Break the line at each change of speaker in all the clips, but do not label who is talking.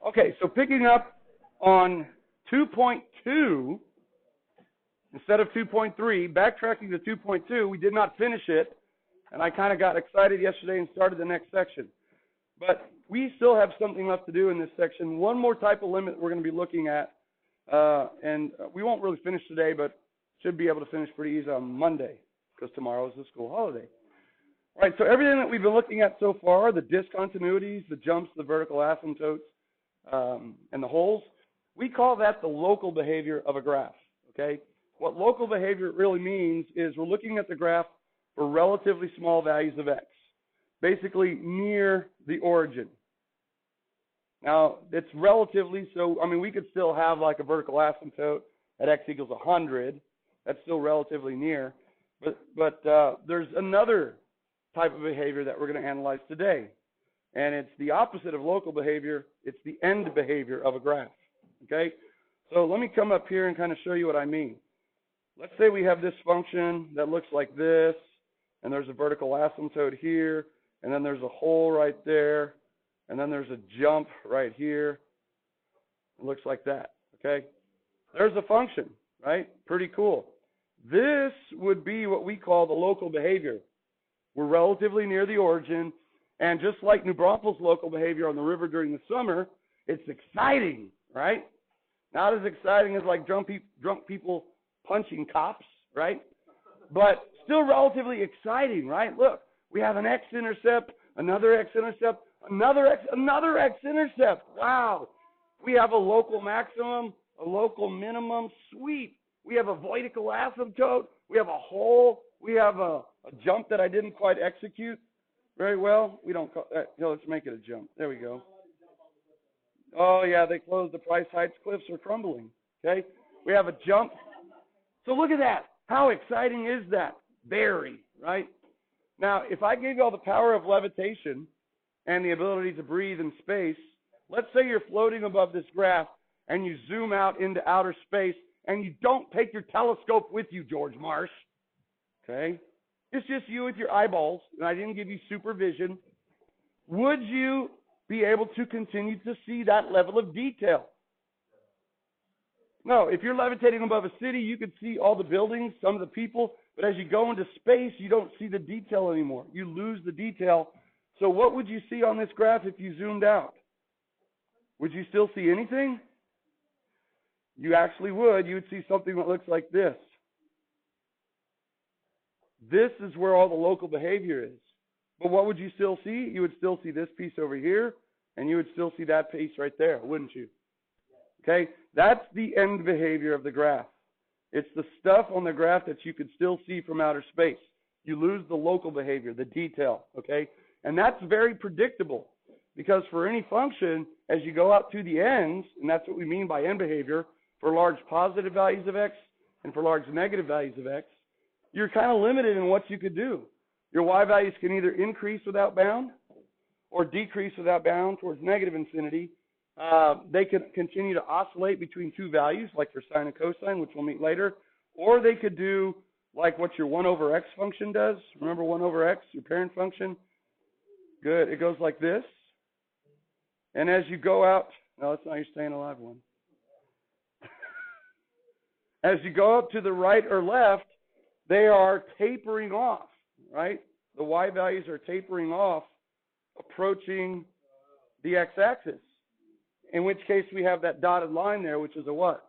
Okay, so picking up on 2.2, instead of 2.3, backtracking to 2.2, we did not finish it, and I kind of got excited yesterday and started the next section. But we still have something left to do in this section. One more type of limit we're going to be looking at, and we won't really finish today, but should be able to finish pretty easy on Monday, because tomorrow is the school holiday. All right, so everything that we've been looking at so far, the discontinuities, the jumps, the vertical asymptotes, and the holes, we call that the local behavior of a graph, okay? What local behavior really means is we're looking at the graph for relatively small values of x, basically near the origin. Now, it's relatively, so, I mean, we could still have like a vertical asymptote at x equals 100. That's still relatively near. But there's another type of behavior that we're going to analyze today. And it's the opposite of local behavior. It's the end behavior of a graph, okay? So let me come up here and kind of show you what I mean. Let's say we have this function that looks like this, and there's a vertical asymptote here, and then there's a hole right there, and then there's a jump right here. It looks like that, okay? There's a function, right? Pretty cool. This would be what we call the local behavior. We're relatively near the origin, and just like New Braunfels' local behavior on the river during the summer, it's exciting, right? Not as exciting as like drunk people punching cops, right? But still relatively exciting, right? Look, we have an x-intercept, another x-intercept, another x-intercept. Wow. We have a local maximum, a local minimum. Sweet. We have a vertical asymptote. We have a hole. We have a jump that I didn't quite execute very well. We don't call that. Let's make it a jump. There we go. Oh, yeah, they closed the Price Heights cliffs are crumbling. Okay? We have a jump. So look at that. How exciting is that? Very, right? Now, if I gave you all the power of levitation and the ability to breathe in space, let's say you're floating above this graph and you zoom out into outer space and you don't take your telescope with you, George Marsh. Okay? It's just you with your eyeballs, and I didn't give you supervision. Would you be able to continue to see that level of detail? No, if you're levitating above a city, you could see all the buildings, some of the people, but as you go into space, you don't see the detail anymore. You lose the detail. So what would you see on this graph if you zoomed out? Would you still see anything? You actually would. You would see something that looks like this. This is where all the local behavior is. But what would you still see? You would still see this piece over here, and you would still see that piece right there, wouldn't you? Okay? That's the end behavior of the graph. It's the stuff on the graph that you could still see from outer space. You lose the local behavior, the detail, okay? And that's very predictable because for any function, as you go out to the ends, and that's what we mean by end behavior, for large positive values of x and for large negative values of x, you're kind of limited in what you could do. Your y values can either increase without bound or decrease without bound towards negative infinity. They can continue to oscillate between two values, like your sine and cosine, which we'll meet later, or they could do like what your 1 over x function does. Remember 1 over x, your parent function? Good. It goes like this. And as you go out, no, that's not your staying alive one. As you go up to the right or left, they are tapering off, right? The y values are tapering off, approaching the x-axis. In which case we have that dotted line there, which is a what?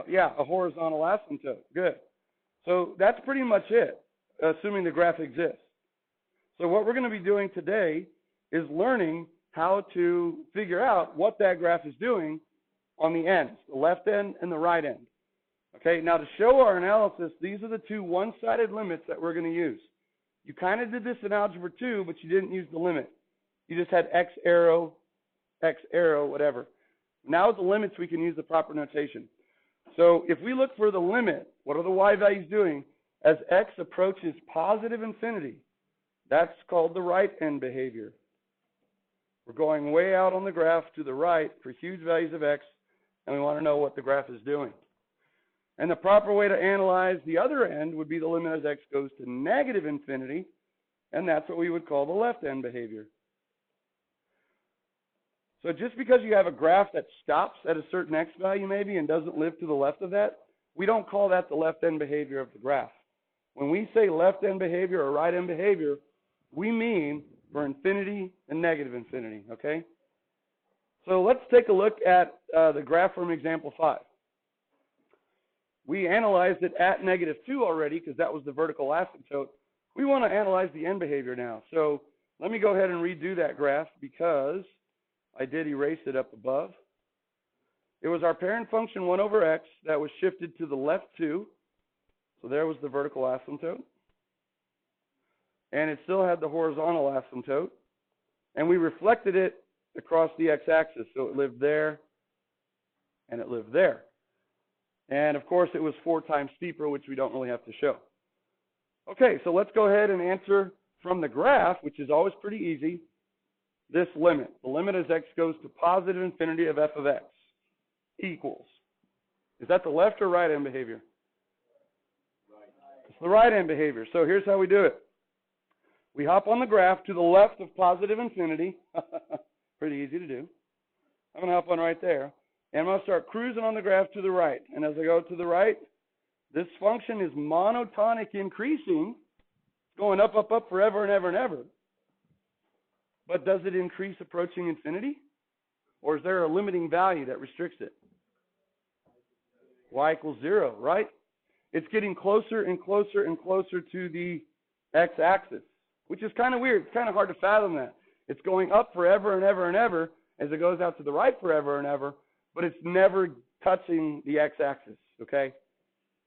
Yeah, a horizontal asymptote. Good. So that's pretty much it, assuming the graph exists. So what we're going to be doing today is learning how to figure out what that graph is doing on the ends, the left end and the right end. Okay, now to show our analysis, these are the two one-sided limits that we're going to use. You kind of did this in Algebra 2, but you didn't use the limit. You just had x arrow, whatever. Now with the limits, we can use the proper notation. So if we look for the limit, what are the y values doing? As x approaches positive infinity, that's called the right end behavior. We're going way out on the graph to the right for huge values of x, and we want to know what the graph is doing. And the proper way to analyze the other end would be the limit as x goes to negative infinity, and that's what we would call the left end behavior. So just because you have a graph that stops at a certain x value maybe and doesn't live to the left of that, we don't call that the left end behavior of the graph. When we say left end behavior or right end behavior, we mean for infinity and negative infinity, okay? So let's take a look at the graph from example 5. We analyzed it at -2 already because that was the vertical asymptote. We want to analyze the end behavior now. So let me go ahead and redo that graph because I did erase it up above. It was our parent function 1 over x that was shifted to the left 2. So there was the vertical asymptote. And it still had the horizontal asymptote. And we reflected it across the x-axis. So it lived there and it lived there. And of course it was 4 times steeper, which we don't really have to show. Okay, so let's go ahead and answer from the graph, which is always pretty easy, this limit. The limit as x goes to positive infinity of f of x equals. Is that the left or right end behavior? Right. It's the right end behavior. So here's how we do it. We hop on the graph to the left of positive infinity. Pretty easy to do. I'm going to hop on right there. And I'm going to start cruising on the graph to the right. And as I go to the right, this function is monotonic increasing. It's going up, up, up forever and ever and ever. But does it increase approaching infinity? Or is there a limiting value that restricts it? Y equals 0, right? It's getting closer and closer and closer to the x-axis, which is kind of weird. It's kind of hard to fathom that. It's going up forever and ever and ever as it goes out to the right forever and ever, but it's never touching the x-axis, okay?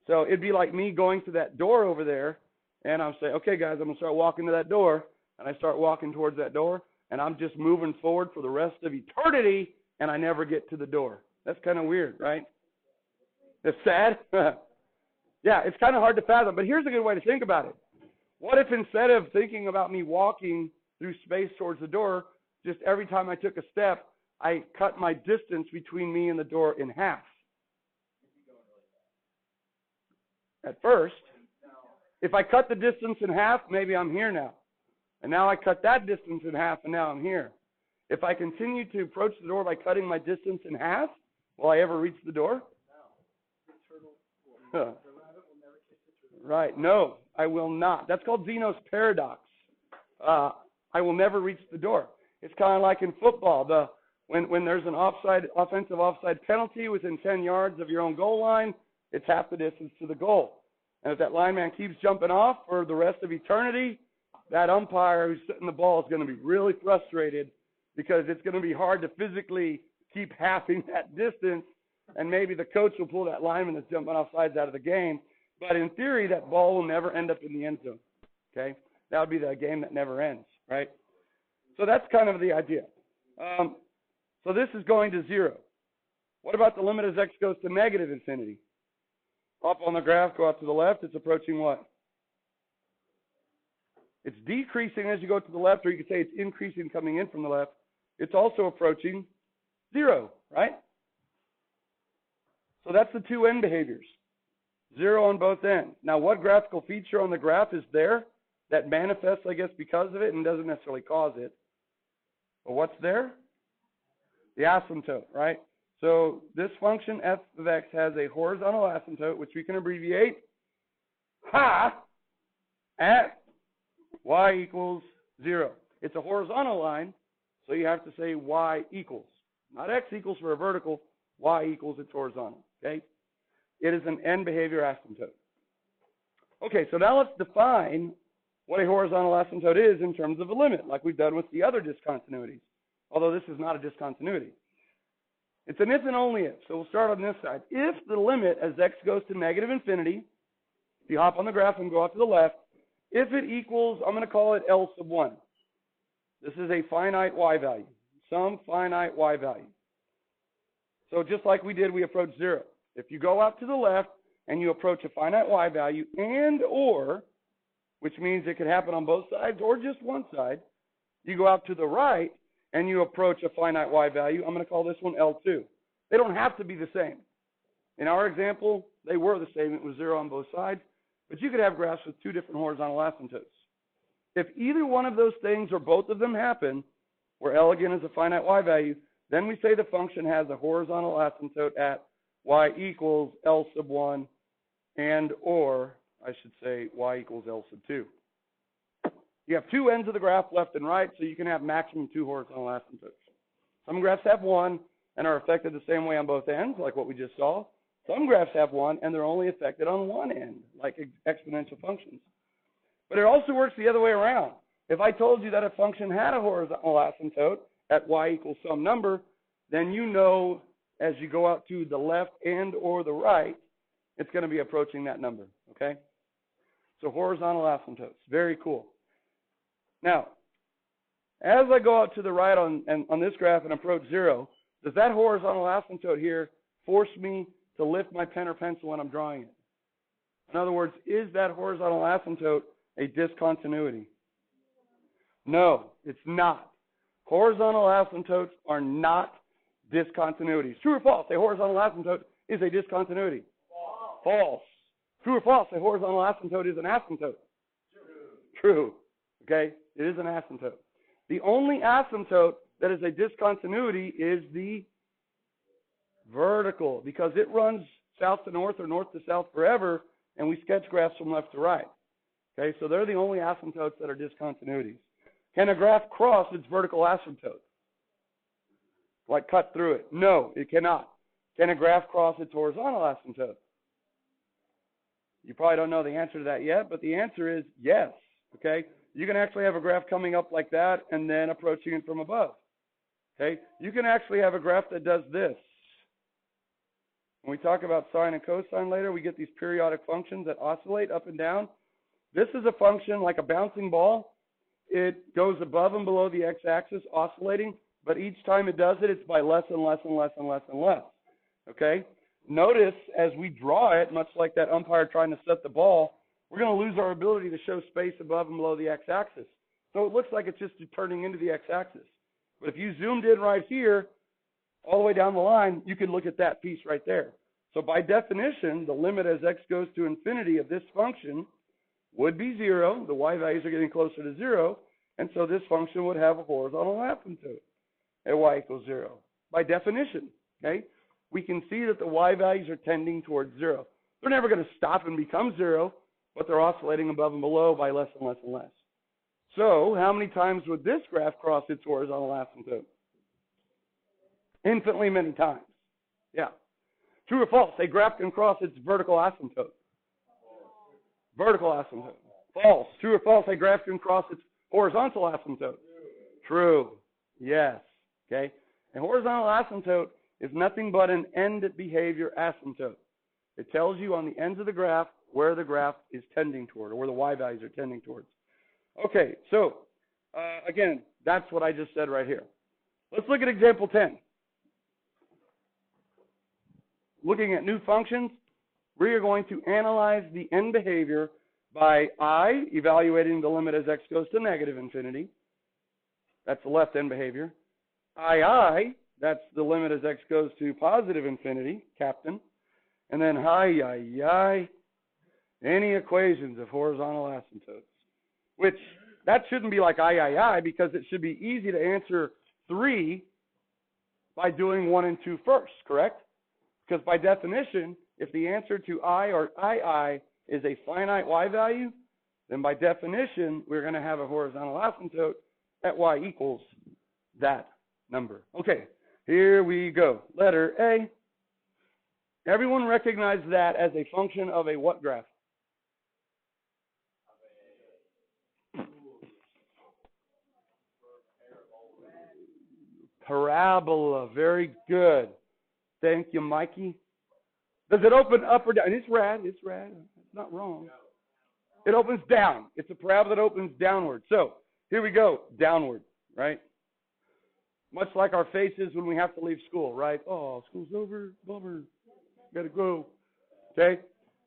So it'd be like me going to that door over there, and I'm saying, okay, guys, I'm going to start walking to that door, and I start walking towards that door, and I'm just moving forward for the rest of eternity, and I never get to the door. That's kind of weird, right? It's sad. Yeah, it's kind of hard to fathom, but here's a good way to think about it. What if instead of thinking about me walking through space towards the door, just every time I took a step, I cut my distance between me and the door in half? At first, if I cut the distance in half, maybe I'm here now. And now I cut that distance in half, and now I'm here. If I continue to approach the door by cutting my distance in half, will I ever reach the door? No. Right. No, I will not. That's called Zeno's paradox. I will never reach the door. It's kind of like in football. When there's an offensive offside penalty within 10 yards of your own goal line, it's half the distance to the goal. And if that lineman keeps jumping off for the rest of eternity, that umpire who's setting the ball is going to be really frustrated because it's going to be hard to physically keep halving that distance, and maybe the coach will pull that lineman that's jumping off sides out of the game. But in theory, that ball will never end up in the end zone, okay? That would be the game that never ends, right? So that's kind of the idea. So this is going to 0. What about the limit as x goes to negative infinity? Up on the graph, go out to the left, it's approaching what? It's decreasing as you go to the left, or you could say it's increasing coming in from the left. It's also approaching 0, right? So that's the two end behaviors. 0 on both ends. Now, what graphical feature on the graph is there that manifests, I guess, because of it and doesn't necessarily cause it? But what's there? The asymptote, right? So this function, f of x, has a horizontal asymptote, which we can abbreviate at y equals 0. It's a horizontal line, so you have to say y equals. Not x equals for a vertical, y equals its horizontal, okay? It is an end behavior asymptote. Okay, so now let's define what a horizontal asymptote is in terms of a limit, like we've done with the other discontinuities, although this is not a discontinuity. It's an if and only if, so we'll start on this side. If the limit as x goes to negative infinity, if you hop on the graph and go out to the left, if it equals, I'm going to call it L sub 1. This is a finite y value, some finite y value. So just like we did, we approach 0. If you go out to the left and you approach a finite y value and or, which means it could happen on both sides or just one side, you go out to the right and you approach a finite y value, I'm going to call this one L2. They don't have to be the same. In our example, they were the same. It was 0 on both sides. But you could have graphs with two different horizontal asymptotes. If either one of those things or both of them happen, where L again is a finite y value, then we say the function has a horizontal asymptote at y equals L sub 1 and or, I should say, y equals L sub 2. You have two ends of the graph, left and right, so you can have maximum two horizontal asymptotes. Some graphs have one and are affected the same way on both ends, like what we just saw. Some graphs have one and they're only affected on one end, like exponential functions. But it also works the other way around. If I told you that a function had a horizontal asymptote at y equals some number, then you know as you go out to the left and or the right, it's going to be approaching that number, okay? So horizontal asymptotes, very cool. Now, as I go out to the right on this graph and approach 0, does that horizontal asymptote here force me to lift my pen or pencil when I'm drawing it? In other words, is that horizontal asymptote a discontinuity? No, it's not. Horizontal asymptotes are not discontinuities. True or false? A horizontal asymptote is a discontinuity. False. True or false? A horizontal asymptote is an asymptote. True. Okay? It is an asymptote. The only asymptote that is a discontinuity is the vertical, because it runs south to north or north to south forever, and we sketch graphs from left to right. Okay? So they're the only asymptotes that are discontinuities. Can a graph cross its vertical asymptote? Like cut through it? No, it cannot. Can a graph cross its horizontal asymptote? You probably don't know the answer to that yet, but the answer is yes. Okay? You can actually have a graph coming up like that and then approaching it from above. Okay? You can actually have a graph that does this. When we talk about sine and cosine later, we get these periodic functions that oscillate up and down. This is a function like a bouncing ball. It goes above and below the x-axis, oscillating, but each time it does it, it's by less and less and less and less and less. Okay? Notice as we draw it, much like that umpire trying to set the ball, we're going to lose our ability to show space above and below the x-axis. So it looks like it's just turning into the x-axis. But if you zoomed in right here, all the way down the line, you can look at that piece right there. So by definition, the limit as x goes to infinity of this function would be 0. The y values are getting closer to 0. And so this function would have a horizontal asymptote at y equals 0. By definition, okay? We can see that the y values are tending towards 0. They're never going to stop and become 0, but they're oscillating above and below by less and less and less. So how many times would this graph cross its horizontal asymptote? Infinitely many times. Yeah. True or false? A graph can cross its vertical asymptote. Vertical asymptote. False. True or false? A graph can cross its horizontal asymptote. True. Yes. Okay. A horizontal asymptote is nothing but an end behavior asymptote. It tells you on the ends of the graph where the graph is tending toward, or where the y values are tending towards. Okay, so again, that's what I just said right here. Let's look at example 10. Looking at new functions, we are going to analyze the end behavior by I, evaluating the limit as x goes to negative infinity. That's the left end behavior. I, that's the limit as x goes to positive infinity, captain. And then any equations of horizontal asymptotes. Which, that shouldn't be like I, because it should be easy to answer 3 by doing 1 and 2 first, correct? Because by definition, if the answer to I or II is a finite y value, then by definition, we're going to have a horizontal asymptote at y equals that number. Okay, here we go. Letter A. Everyone recognize that as a function of a what graph? Parabola. Very good. Thank you, Mikey. Does it open up or down? And it's rad. It's rad. It's not wrong. It opens down. It's a parabola that opens downward. So here we go. Downward, right? Much like our faces when we have to leave school, right? Oh, school's over. Bummer. Gotta go. Okay?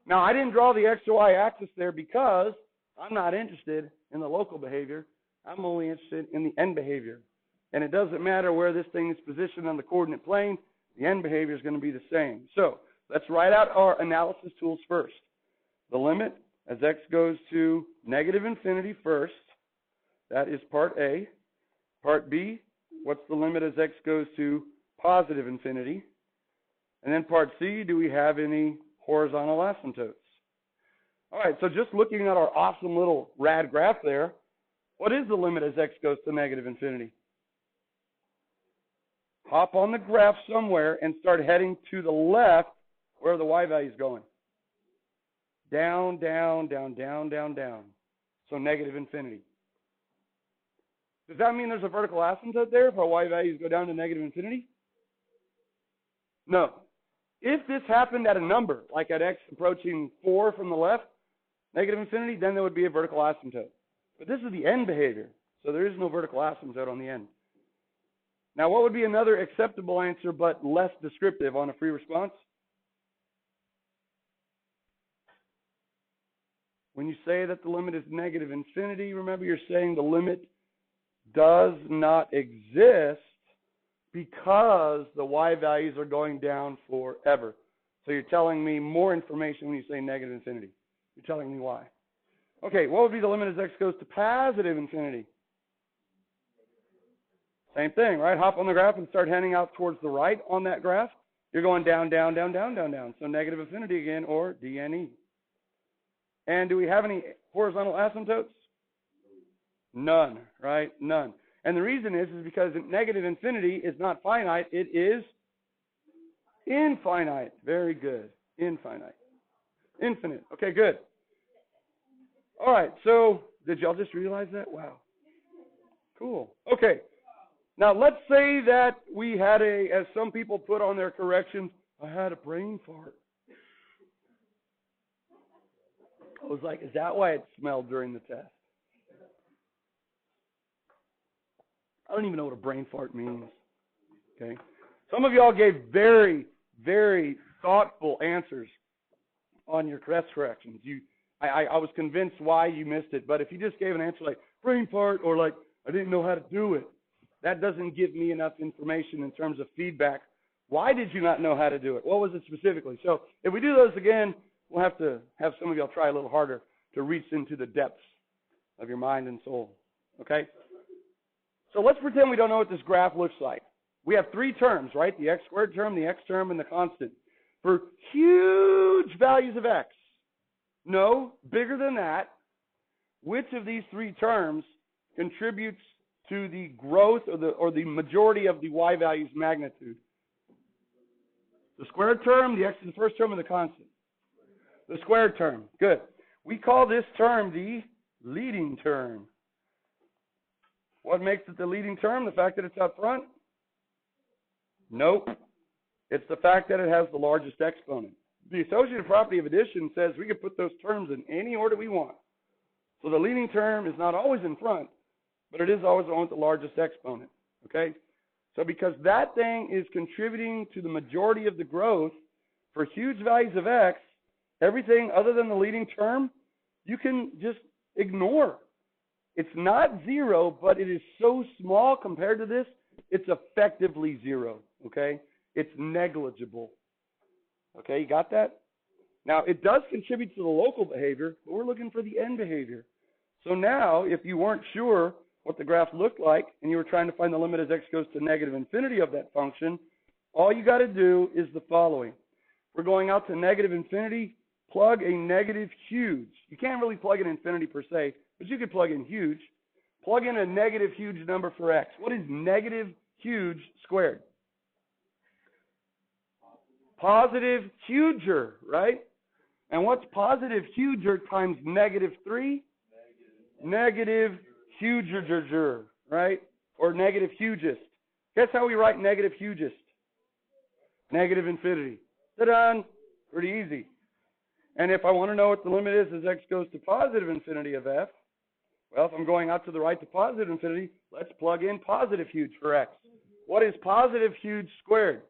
Now, I didn't draw the x to y axis there because I'm not interested in the local behavior. I'm only interested in the end behavior. And it doesn't matter where this thing is positioned on the coordinate plane. The end behavior is going to be the same. So let's write out our analysis tools first. The limit as x goes to negative infinity first. That is part A. Part B, What's the limit as x goes to positive infinity? And then part C, do we have any horizontal asymptotes? All right, so just looking at our awesome little rad graph there, what is the limit as x goes to negative infinity? Hop on the graph somewhere and start heading to the left where the y value is going. Down, down, down, down, down, down. So negative infinity. Does that mean there's a vertical asymptote there if our y values go down to negative infinity? No. If this happened at a number, like at x approaching 4 from the left, negative infinity, then there would be a vertical asymptote. But this is the end behavior, so there is no vertical asymptote on the end. Now, what would be another acceptable answer but less descriptive on a free response? When you say that the limit is negative infinity, remember you're saying the limit does not exist because the y values are going down forever. So you're telling me more information when you say negative infinity. You're telling me why. Okay, what would be the limit as x goes to positive infinity? Same thing, right? Hop on the graph and start heading out towards the right on that graph. You're going down, down, down, down, down, down. So negative infinity again, or DNE. And do we have any horizontal asymptotes? None, right? None. And the reason is because negative infinity is not finite, it is infinite. Very good. Infinite. Infinite. Okay, good. All right, so did y'all just realize that? Wow. Cool. Okay. Now, let's say that we had as some people put on their corrections, I had a brain fart. I was like, is that why it smelled during the test? I don't even know what a brain fart means. Okay. Some of y'all gave very, very thoughtful answers on your test corrections. I was convinced why you missed it, but if you just gave an answer like brain fart or like I didn't know how to do it, that doesn't give me enough information in terms of feedback. Why did you not know how to do it? What was it specifically? So if we do those again, we'll have to have some of y'all try a little harder to reach into the depths of your mind and soul. Okay? So let's pretend we don't know what this graph looks like. We have three terms, right? The x squared term, the x term, and the constant. For huge values of x, no, bigger than that, which of these three terms contributes to the growth or the majority of the y value's magnitude? The squared term, the x is the first term, and the constant. The squared term. Good. We call this term the leading term. What makes it the leading term? The fact that it's up front? Nope. It's the fact that it has the largest exponent. The associative property of addition says we can put those terms in any order we want. So the leading term is not always in front, but it is always the one with the largest exponent. Okay? So because that thing is contributing to the majority of the growth for huge values of x, everything other than the leading term, you can just ignore. It's not zero, but it is so small compared to this, it's effectively zero. Okay? It's negligible. Okay, you got that? Now, it does contribute to the local behavior, but we're looking for the end behavior. So now, if you weren't sure what the graph looked like, and you were trying to find the limit as x goes to negative infinity of that function, all you got to do is the following. We're going out to negative infinity, plug a negative huge. You can't really plug in infinity per se, but you could plug in huge. Plug in a negative huge number for x. What is negative huge squared? Positive huger, right? And what's positive huger times negative 3? Negative huger, right? Or negative hugest. Guess how we write negative hugest? Negative infinity. Ta-da! Pretty easy. And if I want to know what the limit is as x goes to positive infinity of f, well, if I'm going out to the right to positive infinity, let's plug in positive huge for x. What is positive huge squared?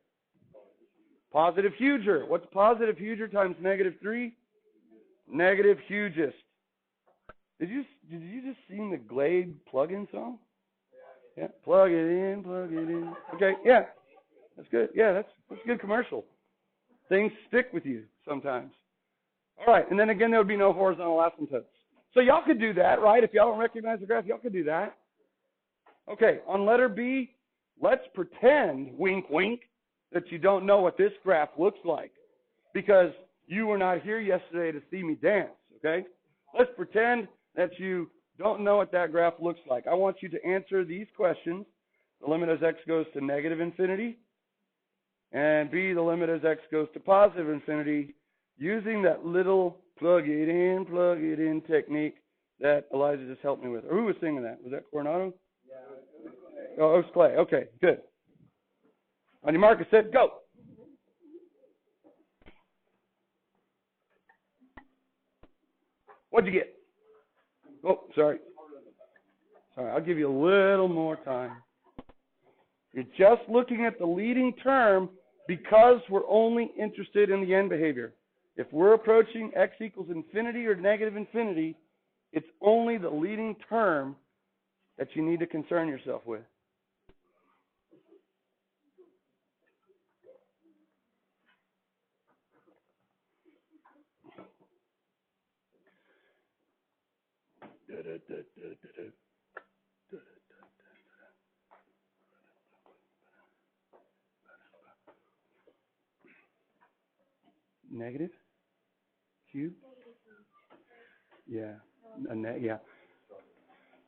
Positive huger. What's positive huger times negative 3? Negative hugest. Did you just sing the Glade plug-in song? Yeah. Plug it in, plug it in. Okay, yeah. That's good. Yeah, that's a good commercial. Things stick with you sometimes. All right, and then again, there would be no horizontal asymptotes. So y'all could do that, right? If y'all don't recognize the graph, y'all could do that. Okay, on letter B, let's pretend, wink, wink, that you don't know what this graph looks like because you were not here yesterday to see me dance, okay? Let's pretend that you don't know what that graph looks like. I want you to answer these questions. The limit as x goes to negative infinity, and B, the limit as x goes to positive infinity, using that little plug it in technique that Elijah just helped me with. Or who was singing that? Was that Coronado? Yeah. Oh, it was Clay. Okay, good. On your marker, set, go. What'd you get? Oh, sorry. Sorry, I'll give you a little more time. You're just looking at the leading term because we're only interested in the end behavior. If we're approaching x equals infinity or negative infinity, it's only the leading term that you need to concern yourself with. Negative cube? Yeah. Yeah.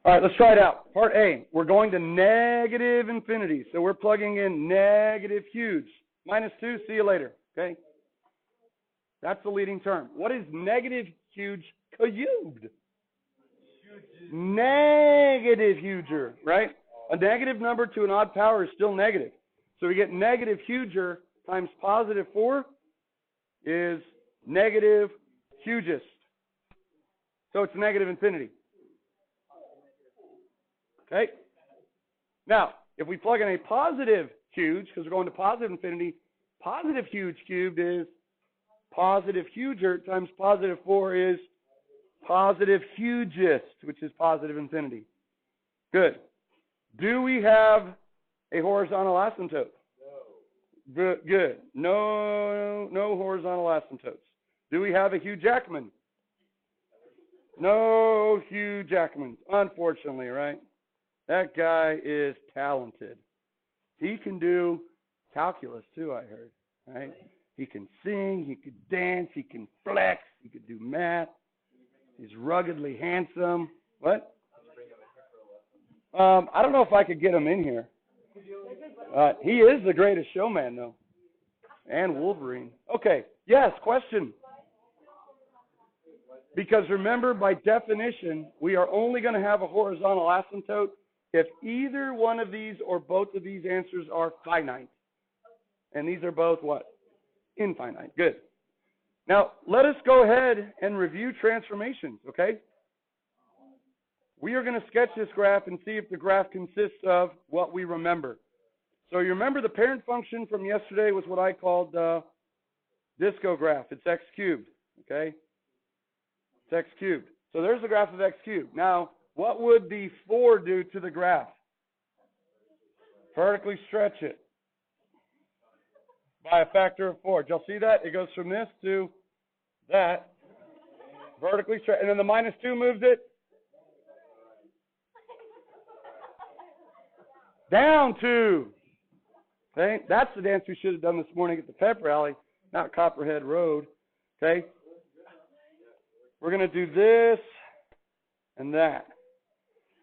All right, let's try it out. Part A, we're going to negative infinity. So we're plugging in negative huge. -2, see you later. Okay? That's the leading term. What is negative huge cubed? Negative huger, right? A negative number to an odd power is still negative. So we get negative huger times positive 4 is negative hugest. So it's negative infinity. Okay? Now, if we plug in a positive huge, because we're going to positive infinity, positive huge cubed is positive huger times positive 4 is positive hugest, which is positive infinity. Good. Do we have a horizontal asymptote? No. Good. No horizontal asymptotes. Do we have a Hugh Jackman? No Hugh Jackman, unfortunately, right? That guy is talented. He can do calculus too, I heard, right? He can sing, he could dance, he can flex, he could do math. He's ruggedly handsome. What? I don't know if I could get him in here. He is the greatest showman, though. And Wolverine. Okay. Yes, question. Because remember, by definition, we are only going to have a horizontal asymptote if either one of these or both of these answers are finite. And these are both what? Infinite. Good. Now, let us go ahead and review transformations, okay? We are going to sketch this graph and see if the graph consists of what we remember. So you remember the parent function from yesterday was what I called the disco graph. It's x cubed, okay? It's x cubed. So there's the graph of x cubed. Now, what would the 4 do to the graph? Vertically stretch it by a factor of 4. Did y'all see that? It goes from this to that. Vertically stretch. And then the -2 moves it down 2. Okay? That's the dance we should have done this morning at the pep rally, not Copperhead Road. Okay? We're going to do this and that.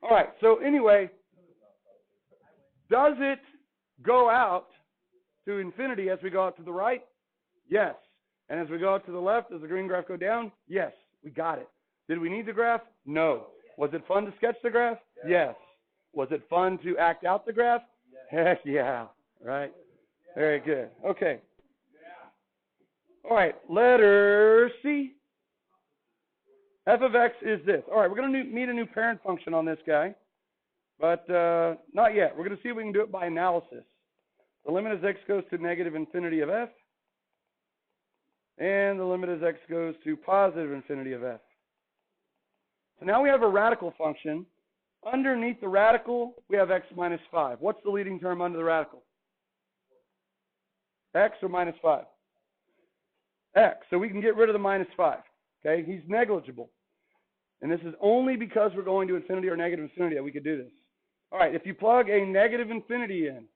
All right. So anyway, does it go out to infinity as we go out to the right? Yes. And as we go out to the left, does the green graph go down? Yes. We got it. Did we need the graph? No. Was it fun to sketch the graph? Yes. Was it fun to act out the graph? Heck yeah. Right? Very good. Okay. All right. Letter C. F of x is this. All right. We're going to meet a new parent function on this guy. But not yet. We're going to see if we can do it by analysis. The limit as x goes to negative infinity of f. And the limit as x goes to positive infinity of f. So now we have a radical function. Underneath the radical, we have x minus 5. What's the leading term under the radical? X or minus 5? X. So we can get rid of the minus 5. Okay? He's negligible. And this is only because we're going to infinity or negative infinity that we could do this. All right, if you plug a negative infinity in,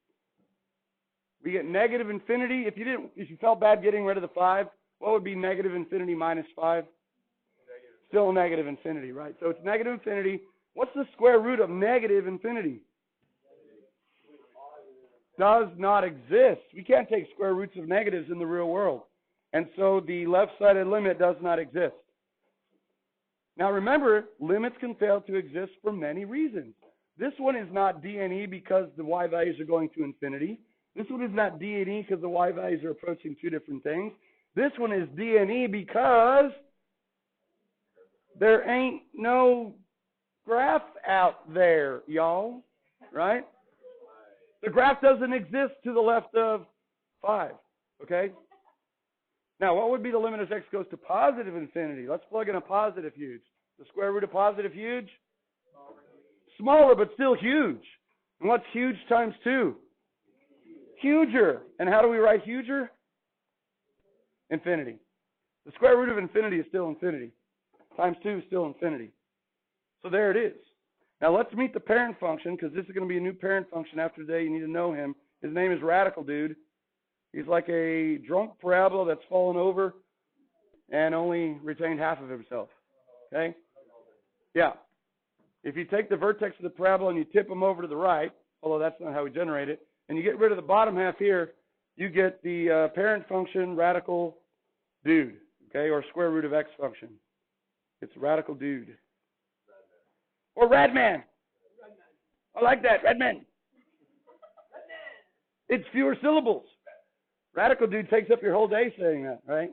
We get negative infinity. If you felt bad getting rid of the 5, what would be negative infinity minus 5? Still negative infinity, right? So it's negative infinity. What's the square root of negative infinity? Does not exist. We can't take square roots of negatives in the real world. And so the left-sided limit does not exist. Now remember, limits can fail to exist for many reasons. This one is not D and E because the y values are going to infinity. This one is not D and E because the y values are approaching two different things. This one is D and E because there ain't no graph out there, y'all, right? The graph doesn't exist to the left of 5, okay? Now, what would be the limit as x goes to positive infinity? Let's plug in a positive huge. The square root of positive huge? Smaller, but still huge. And what's huge times 2? Huger. And how do we write huger? Infinity. The square root of infinity is still infinity. Times 2 is still infinity. So there it is. Now let's meet the parent function, because this is going to be a new parent function after today. You need to know him. His name is Radical Dude. He's like a drunk parabola that's fallen over and only retained half of himself. Okay? Yeah. If you take the vertex of the parabola and you tip him over to the right, although that's not how we generate it, and you get rid of the bottom half here, you get the parent function Radical Dude, okay, or square root of x function. It's Radical Dude. Or Radman. I like that, Radman. It's fewer syllables. Radical Dude takes up your whole day saying that, right?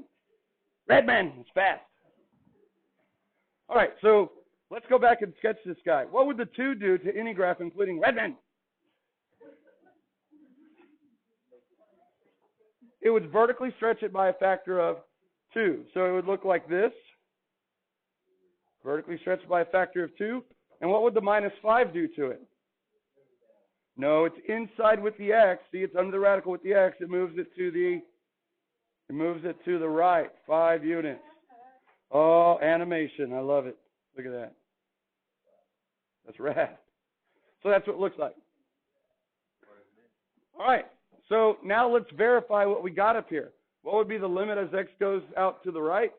Radman, it's fast. All right, so let's go back and sketch this guy. What would the 2 do to any graph, including Radman? It would vertically stretch it by a factor of 2. So it would look like this. Vertically stretched by a factor of 2. And what would the minus 5 do to it? No, it's inside with the x. See, it's under the radical with the x. It moves it to the right. 5 units. Oh, animation. I love it. Look at that. That's rad. So that's what it looks like. All right. So now let's verify what we got up here. What would be the limit as x goes out to the right?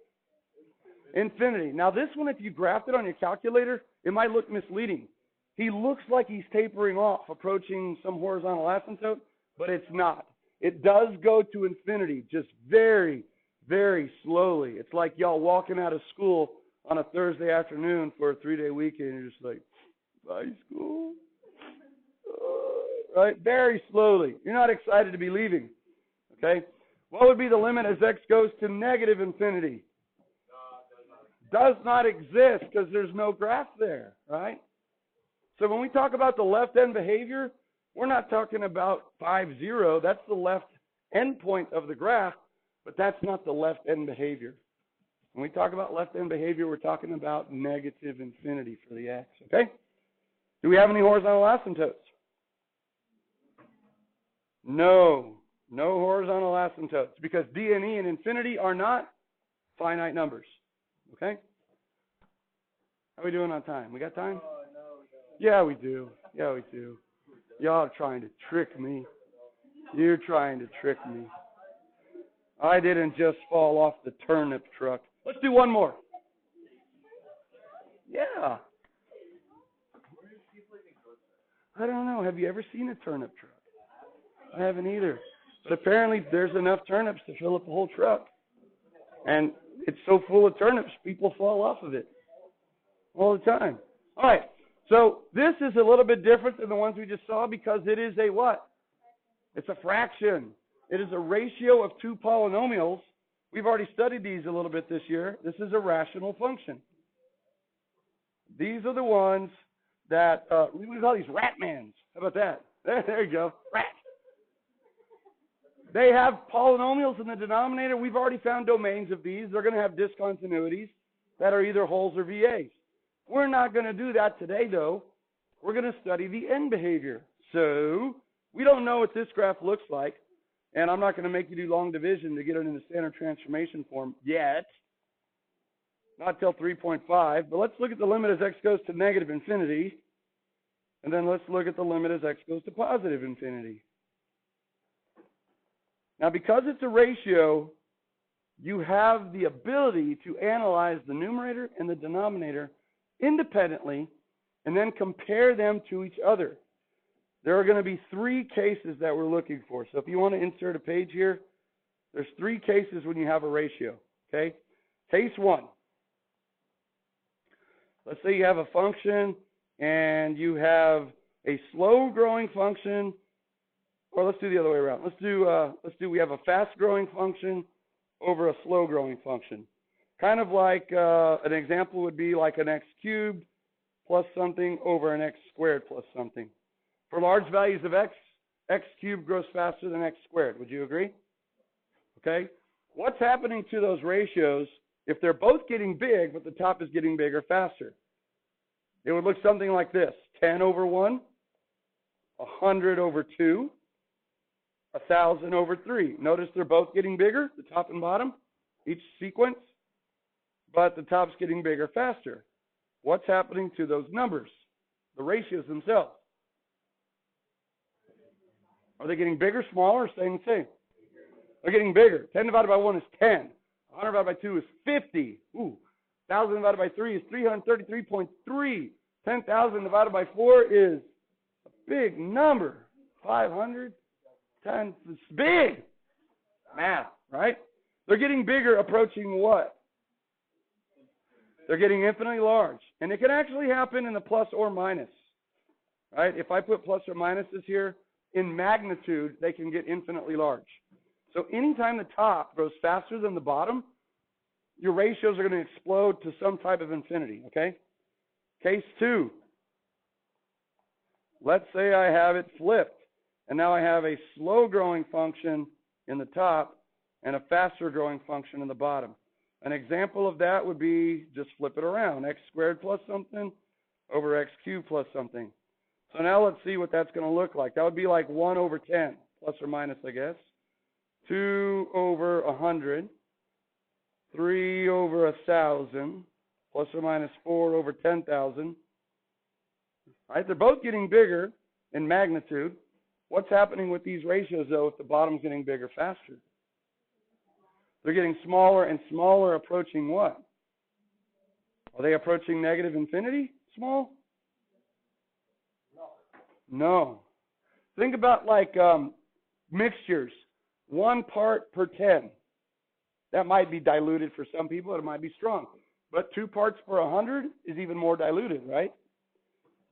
Infinity. Now this one, if you graphed it on your calculator, it might look misleading. He looks like he's tapering off, approaching some horizontal asymptote, but it's not. It does go to infinity, just very, very slowly. It's like y'all walking out of school on a Thursday afternoon for a 3-day weekend, and you're just like, bye school. Right? Very slowly. You're not excited to be leaving. Okay? What would be the limit as x goes to negative infinity? Does not exist because there's no graph there, right? So when we talk about the left end behavior, we're not talking about 5, 0. That's the left end point of the graph, but that's not the left end behavior. When we talk about left end behavior, we're talking about negative infinity for the x, okay? Do we have any horizontal asymptotes? No. No horizontal asymptotes because D and E and infinity are not finite numbers. Okay? How are we doing on time? We got time? Yeah, we do. Yeah, we do. Y'all are trying to trick me. You're trying to trick me. I didn't just fall off the turnip truck. Let's do one more. Yeah. I don't know. Have you ever seen a turnip truck? I haven't either. But apparently there's enough turnips to fill up a whole truck. And it's so full of turnips, people fall off of it all the time. All right, so this is a little bit different than the ones we just saw because it is a what? It's a fraction. It is a ratio of 2 polynomials. We've already studied these a little bit this year. This is a rational function. These are the ones that, we call these ratmans. How about that? There you go, rat. They have polynomials in the denominator. We've already found domains of these. They're going to have discontinuities that are either wholes or VAs. We're not going to do that today, though. We're going to study the end behavior. So we don't know what this graph looks like, and I'm not going to make you do long division to get it in the standard transformation form yet. Not till 3.5. But let's look at the limit as x goes to negative infinity, and then let's look at the limit as x goes to positive infinity. Now, because it's a ratio, you have the ability to analyze the numerator and the denominator independently and then compare them to each other. There are going to be 3 cases that we're looking for. So if you want to insert a page here, there's 3 cases when you have a ratio, okay? Case 1. Let's say you have a function and you have a slow-growing function, or let's do the other way around. We have a fast-growing function over a slow-growing function. Kind of like an example would be like an x cubed plus something over an x squared plus something. For large values of x, x cubed grows faster than x squared. Would you agree? Okay. What's happening to those ratios if they're both getting big, but the top is getting bigger faster? It would look something like this. 10 over 1, 100 over 2, 1,000 over 3. Notice they're both getting bigger, the top and bottom, each sequence, but the top's getting bigger faster. What's happening to those numbers, the ratios themselves? Are they getting bigger, smaller, or staying the same? They're getting bigger. 10 divided by 1 is 10. 100 divided by 2 is 50. 1,000 divided by 3 is 333.3. 10,000 divided by 4 is a big number. 500 times, it's big. Math, right? They're getting bigger, approaching what? They're getting infinitely large. And it can actually happen in the plus or minus, right? If I put plus or minuses here, in magnitude, they can get infinitely large. So anytime the top grows faster than the bottom, your ratios are going to explode to some type of infinity, okay? Case 2. Let's say I have it flipped, and now I have a slow-growing function in the top and a faster-growing function in the bottom. An example of that would be, just flip it around, x squared plus something over x cubed plus something. So now let's see what that's going to look like. That would be like 1 over 10, plus or minus, I guess. 2 over 100. 3 over 1,000, plus or minus 4 over 10,000. Right? They're both getting bigger in magnitude. What's happening with these ratios, though, if the bottom's getting bigger faster? They're getting smaller and smaller, approaching what? Are they approaching negative infinity? Small? No. Think about like mixtures. 1 part per 10. That might be diluted for some people. It might be strong. But 2 parts per 100 is even more diluted, right?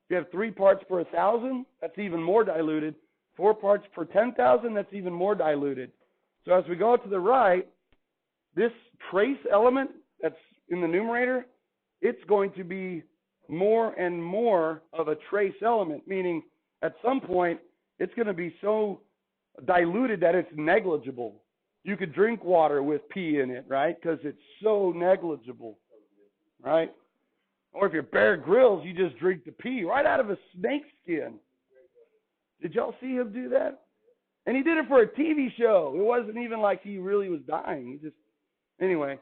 If you have 3 parts per 1,000, that's even more diluted. 4 parts per 10,000, that's even more diluted. So as we go to the right, this trace element that's in the numerator, it's going to be more and more of a trace element, meaning at some point it's going to be so diluted that it's negligible. You could drink water with pee in it, right? Because it's so negligible, right? Or if you're Bear Grylls, you just drink the pee right out of a snake skin. Did y'all see him do that? And he did it for a TV show. It wasn't even like he really was dying. Anyway,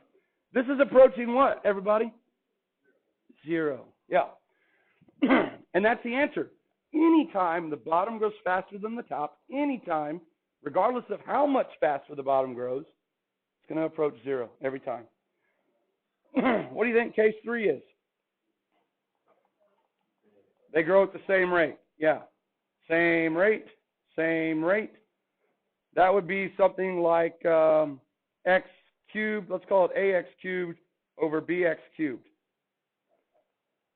this is approaching what, everybody? 0. Yeah. And that's the answer. Anytime the bottom grows faster than the top, anytime, regardless of how much faster the bottom grows, it's going to approach 0 every time. What do you think case 3 is? They grow at the same rate. Yeah. Same rate, same rate. That would be something like x cubed, let's call it ax cubed over bx cubed.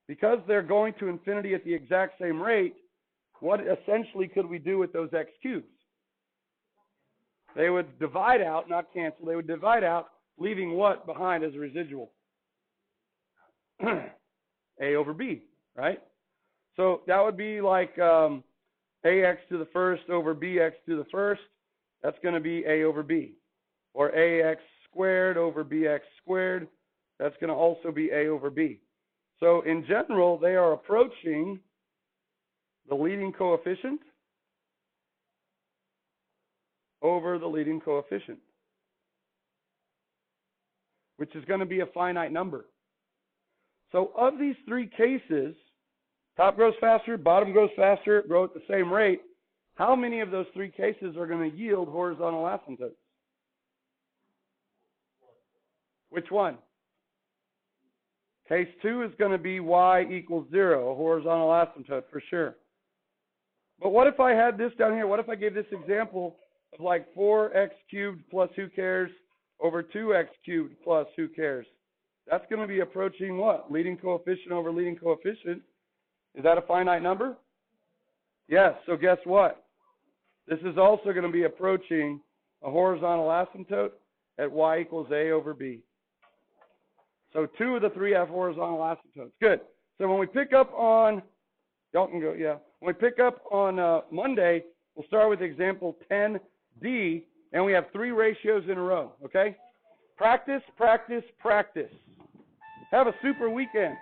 Because they're going to infinity at the exact same rate, what essentially could we do with those x cubes? They would divide out, not cancel. They would divide out, leaving what behind as a residual? A over b, right? So that would be like ax to the first over bx to the first. That's going to be a over b. Or ax squared over bx squared. That's going to also be a over b. So in general, they are approaching the leading coefficient over the leading coefficient, which is going to be a finite number. So of these 3 cases, top grows faster, bottom grows faster, grow at the same rate, How many of those three cases are going to yield horizontal asymptotes? Which one? Case 2 is going to be y equals 0, a horizontal asymptote for sure. But what if I had this down here? What if I gave this example of like 4x cubed plus who cares over 2x cubed plus who cares? That's going to be approaching what? Leading coefficient over leading coefficient. Is that a finite number? Yes, so guess what? This is also going to be approaching a horizontal asymptote at y equals a over b. So 2 of the 3 have horizontal asymptotes. Good. So when we pick up on, y'all can go, yeah. When we pick up on Monday, we'll start with example 10D, and we have 3 ratios in a row, okay? Practice, practice, practice. Have a super weekend.